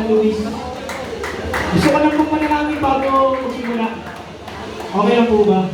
Luis. Gusto ko lang pong manalangin bago magsimula. Okay lang po ba?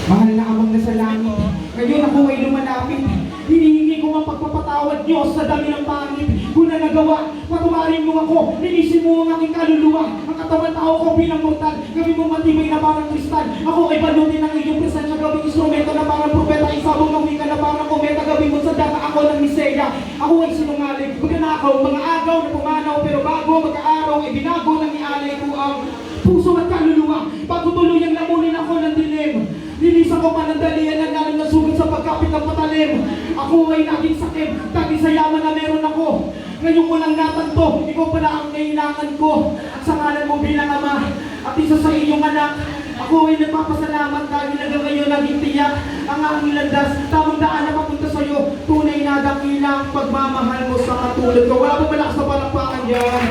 Mahal na amang nasa langit, ngayon ako ay lumalapit. Hinihingi ko ang pagpapatawad Diyos sa dami ng pangit kung na nagawa. Patawarin mo ako, linisin mo ang aking kaluluwa. Ang katawan tao ko bilang mortal, gawin mo matibay na parang kristal. Ako ay balutin ng iyong presensya, gawing instrumento na parang propeta. Isabong ng wika na parang kometa, gawin mo sa data ako ng miseya. Ako ay sinungaling, magnanakaw, mga agaw na pumanaw. Pero bago mag-aaraw, ay binago ng ialay ko ang puso at kaluluwa. Bago tuluyang lamunin ako ng dilim, linisan ko panandalian ang nalang na sugat sa pagkapit ng patalim. Ako ay naging sakit, dahil sa yaman na meron ako. Ngayon ko lang natanto, ikaw pala ang kailangan ko. Sa ngalan mo bilang ama, at isa sa iyong anak, ako ay nagpapasalamat dahil hanggang ngayon naging tiyak ang aking landas. Tamang daan na papunta sa iyo, tunay na dakilang pagmamahal mo sa katulad ko. Wala pong malakas na palakpakan dyan.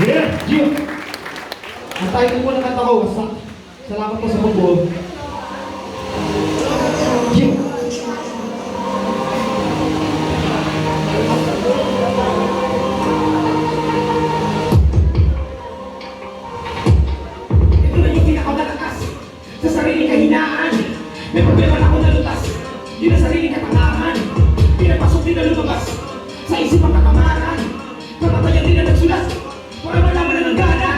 Yeah, yeah. Ang tayo ko ng kanta ko, wasak. Salamat po sa pagbuo. Yeah. Ito na yung pinakamalakas sa sariling kahinaan. May problema na ako nalutas, di na sariling katangahan. Pinapasok din na lumabas sa isip ang katamaran. Kamatayan din na nagsulat para malaman na ng gana.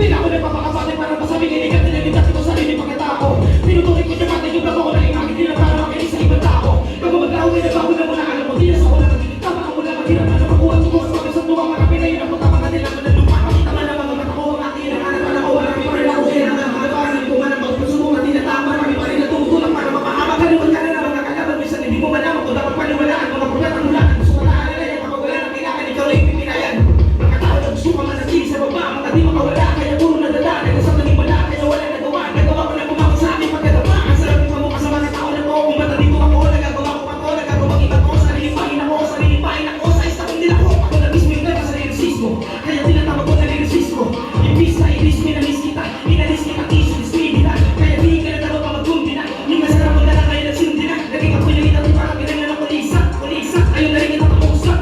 Hindi ako nagpapakasali para masabing inigat na naging dati ko sarili pagkatao. Tinutuloy ko yung matay yung blago ko na imagin din na para makinig sa ibang tao. Bago mag-aw ay nagbago na muna, alam mo di na sa ulang. Tama ka mula maghirap na napakuha ko sa mga sa tuwang marami na yun ang punta mga nila man na lupa. Makita man ang mga mata ko ang aking nakahanap na ako. Marami pa rin ako kailangan ng mga parang kung man ang magpuso mo at tinatama. Marami pa rin na tumutulak para mapahama. Kaliwan ka na ng mga kalaban. Minsan hindi mo malaman kung dapat paniwalaan mga propetang mula. Gusto ko na alala yan kapag wala na kailangan ikaw na ipipinayan. Mga tao na gusto ka man sa sa baba, mga di makawala. Kaya puro nadala, nagkasang naging wala. Kaya wala nagawa, nagawa ko na bumako sa aking pagkadama. Ang sarap yung mamukha sa mga tao na to. Kung ba't dito ako, nagagawa ko pa to. Nagagawang iba ko, sariling pahin ako, sariling pahin ako. Sa istakong nila ko, ako na mismo yung nagka sa nirusismo. Kaya tinatawag ko na nirusismo. Imbis na ibis, minalis kita. Minalis kita, iso, discriminal. Kaya di ka na talo pa magkundi na. Yung masarap mo na lang kayo nagsindi na. Naging ako yung itatong parang pinaglan ng kulisak. Kulisak, ayun na rin kita pakusap.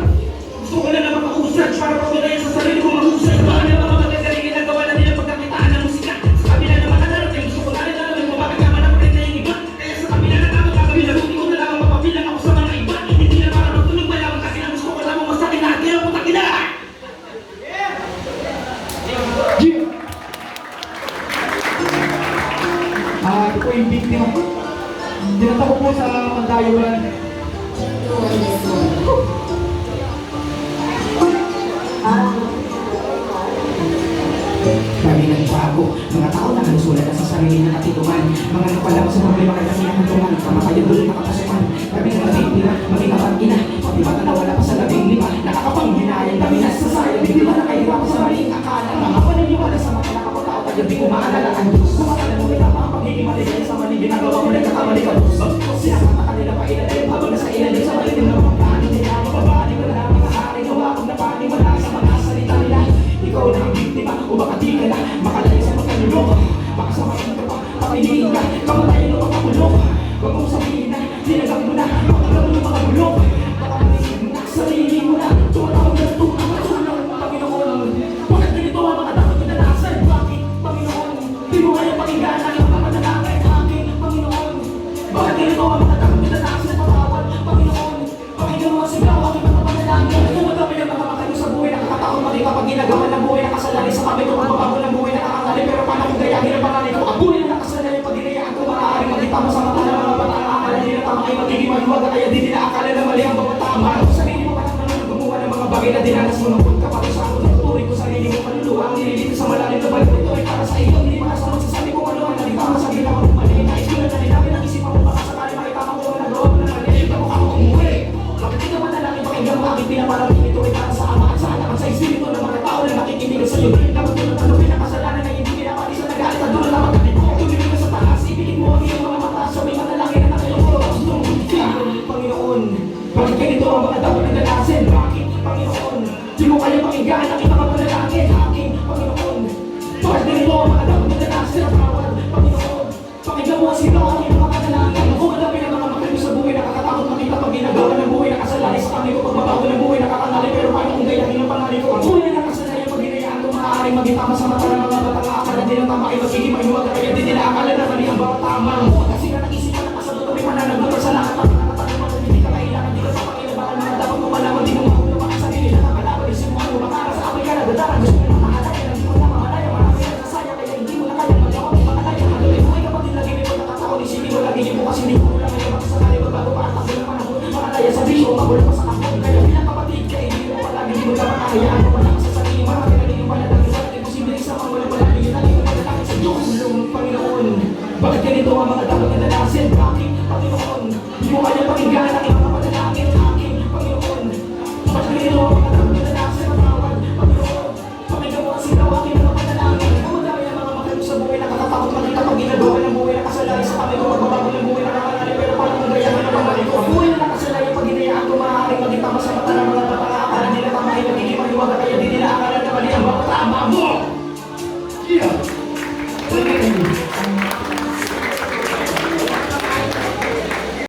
Gusto ko na naman makausap, para pagkunayan sa sarili ko mahusay. Baka na mga magagaling ginagawa na nila pagkakitaan ng musika. Sa kabila na mga narating, gusto ko na rin alam kung bakit naman ang prenda yung iba. Kaya sa kabila na naman kakabila, hindi ko na lang mapapilang ako sa mga iba. Hindi na para magtunog malaman kasi ang gusto ko lamang masakin na kaya puta kila. Ito po yung biktima. Dinata ko po sa Mandayuan. Kami nagbago, mga tao na halusulat na sa sarili na katitungan. Mga napalam sa problema kaya kinahantungan. Kamatayan doon nakapasukan. Kami na mabigtira, maging kapag-ina. Pagdibata na wala pa sa 15. Nakakapanghinayang kami na sa sayang. Bigdiba na kayo ako sa maling akala. Mga paniniwala sa mga nakapatao. Kaya di ko maalala ang Diyos. Kumakala mo rin ang pagiging maligay sa maling ginagawa mo na kakamali ka. Sinakata kanila pa ilalim habang nasa ilalim sa malilim na mga plano nila. Mababalik ko na lang mga hari na wapag na paniwala sa mga salita nila. Ikaw na ang biktima o baka di ka na makalayo sa pagkanulong. Baka sa mga ka pa, pakiliin ka, kamatayin o makakulong. Huwag mong sabihin na, dinagam mo na, makagam mo ng mga bulong. Baka manisip mo na, sarili mo na, tumatawag na tutang at tulong. Panginoon, bakit ganito ang mga dapat pinalasan? Bakit, Panginoon, di mo kaya pakinggan ang mga panalangin aking Panginoon? Bakit ganito ang mga dapat pinalasan? Patawad, Panginoon, pakinggan mo ang sigaw aking mga panalangin. Tumatawag ang mga makayo sa buhay, nakakataon maging kapag ginagawa ng buhay, nakasalali sa kami ko ang mabago ng buhay, nakakatali. Pero paano kung gayahin ang pangalan ko? Ang buhay na nakasalali ang paghinayaan ko, maaaring maging tama sa mata ng mga bata. Akala din na tama ay magiging maluwag, kaya di nila akala na mali ang bawat tama. Kung sarili mo parang naman gumawa ng mga bagay na dinanas mo ng ka para sa ako. Tutuloy ko sarili mo kaluluwa, ang nililito sa malalim na balik. Ito ay para sa iyo, hindi para sa magsasabi ko ano ang nalitama sa gila ko ng mali. Nais ko na nalinapin ang isipan ko, baka sakali makitama ko na nagawa mo na mali. Ito mo ako umuwi. Bakit di ka manalangin pakinggan mo aking pinaparang ito ay para sa ama at sa anak at sa espiritu ng mga tao na nakikinig sa iyo. Dapat mo naman ang pinakasalanan na hindi pinapali sa nagalit at doon naman kapit mo. Tumingin ka sa taas, ibigin mo ang iyong mga mata sa may manalangin na nakayong ko. Panginoon, bakit ganito ang mga dapat nagdalasin? Bakit, Panginoon, di mo kaya pakinggan ang ibang